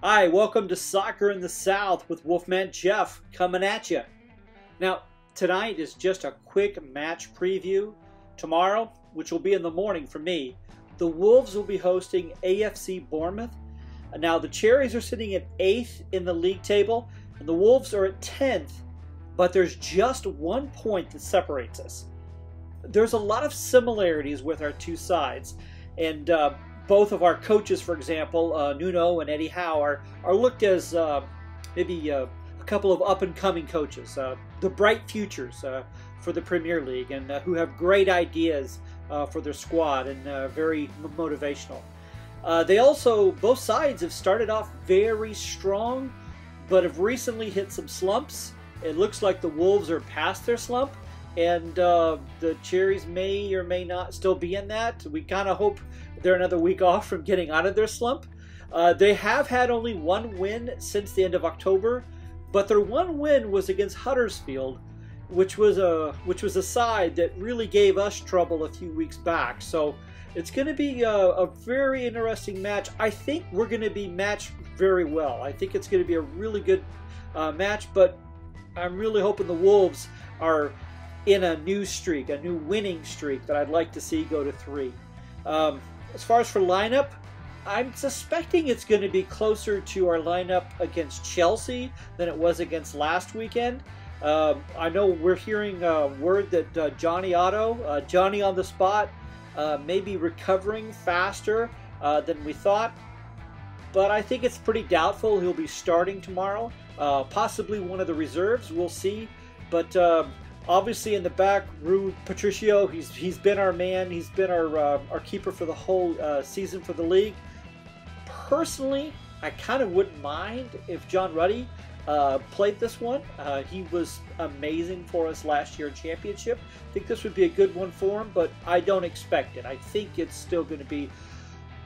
Hi, welcome to Soccer in the South with Wolfman Jeff coming at you. Now, tonight is just a quick match preview. Tomorrow, which will be in the morning for me, the Wolves will be hosting AFC Bournemouth. Now, the Cherries are sitting at 8th in the league table, and the Wolves are at 10th, but there's just 1 point that separates us. There's a lot of similarities with our two sides, and both of our coaches, for example, Nuno and Eddie Howe, are looked as maybe a couple of up-and-coming coaches, the bright futures for the Premier League, and who have great ideas for their squad and very motivational. They also, both sides have started off very strong, but have recently hit some slumps. It looks like the Wolves are past their slump, and the Cherries may or may not still be in that. We kind of hope they're another week off from getting out of their slump. They have had only one win since the end of October, but their one win was against Huddersfield, which was a side that really gave us trouble a few weeks back. So it's going to be a very interesting match. I think we're going to be matched very well. I think it's going to be a really good match, but I'm really hoping the Wolves are in a new streak, a new winning streak that I'd like to see go to 3. As far as for lineup, I'm suspecting it's going to be closer to our lineup against Chelsea than it was against last weekend. I know we're hearing word that Johnny Otto, Johnny on the spot, may be recovering faster than we thought, but I think it's pretty doubtful he'll be starting tomorrow. Possibly one of the reserves, we'll see. But obviously in the back, Rui Patricio, he's been our man. He's been our keeper for the whole season for the league. Personally, I kind of wouldn't mind if John Ruddy played this one. He was amazing for us last year in Championship. I think this would be a good one for him, but I don't expect it. I think it's still going to be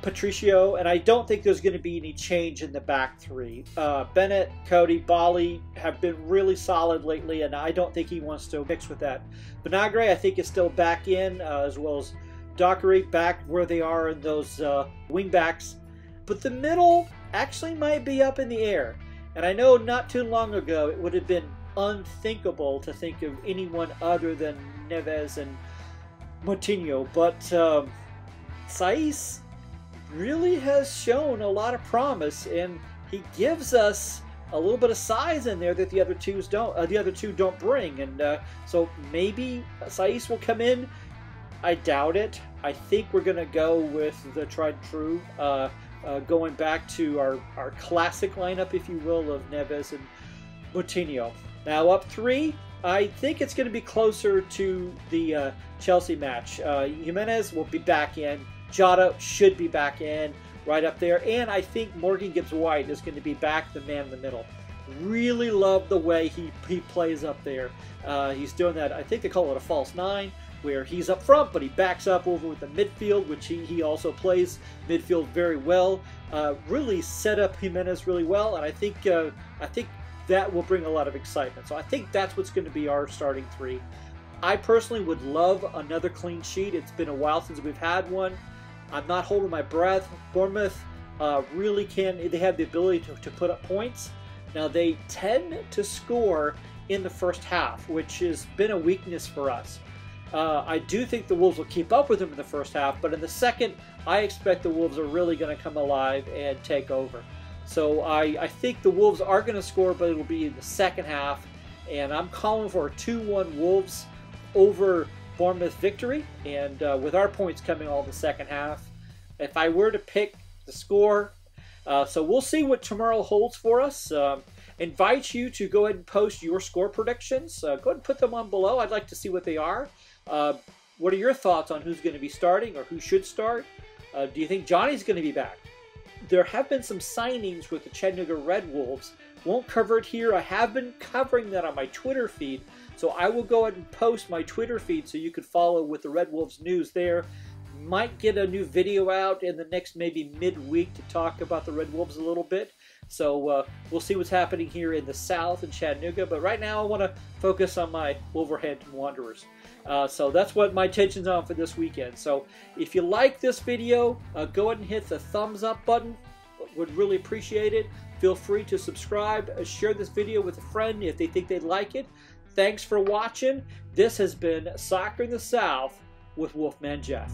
Patricio, and I don't think there's going to be any change in the back three. Bennett, Cody, Bali have been really solid lately, and I don't think he wants to mix with that. Vinagre, I think, is still back in, as well as Dockery back where they are in those wing backs. But the middle actually might be up in the air. And I know not too long ago it would have been unthinkable to think of anyone other than Neves and Moutinho, but Saiss really has shown a lot of promise, and he gives us a little bit of size in there that the other two don't bring, and so maybe Saiss will come in. I doubt it. I think we're going to go with the tried and true, going back to our classic lineup, if you will, of Neves and Moutinho. Now up 3, I think it's going to be closer to the Chelsea match. Jimenez will be back in. Jota should be back in, right up there. And I think Morgan Gibbs-White is going to be back, the man in the middle. Really love the way he plays up there. He's doing that, I think they call it a false 9, where he's up front, but he backs up over with the midfield, which he also plays midfield very well. Really set up Jimenez really well, and I think that will bring a lot of excitement. So I think that's what's going to be our starting 3. I personally would love another clean sheet. It's been a while since we've had one. I'm not holding my breath. Bournemouth really they have the ability to put up points. Now, they tend to score in the first half, which has been a weakness for us. I do think the Wolves will keep up with them in the first half, but in the second, I expect the Wolves are really going to come alive and take over. So I think the Wolves are going to score, but it will be in the second half, and I'm calling for a 2-1 Wolves over Bournemouth victory, and with our points coming all in the second half. If I were to pick the score, so we'll see what tomorrow holds for us. Invite you to go ahead and post your score predictions. Go ahead and put them on below. I'd like to see what they are. What are your thoughts on who's going to be starting or who should start? Do you think Johnny's going to be back? There have been some signings with the Chattanooga Red Wolves. Won't cover it here. I have been covering that on my Twitter feed, so I will go ahead and post my Twitter feed so you could follow with the Red Wolves news there. Might get a new video out in the next maybe midweek to talk about the Red Wolves a little bit. So we'll see what's happening here in the South in Chattanooga. But right now I want to focus on my Wolverhampton Wanderers. So that's what my attention's on for this weekend. So if you like this video, go ahead and hit the thumbs up button. Would really appreciate it. Feel free to subscribe, share this video with a friend if they think they'd like it. Thanks for watching. This has been Soccer in the South with Wolfman Jeff.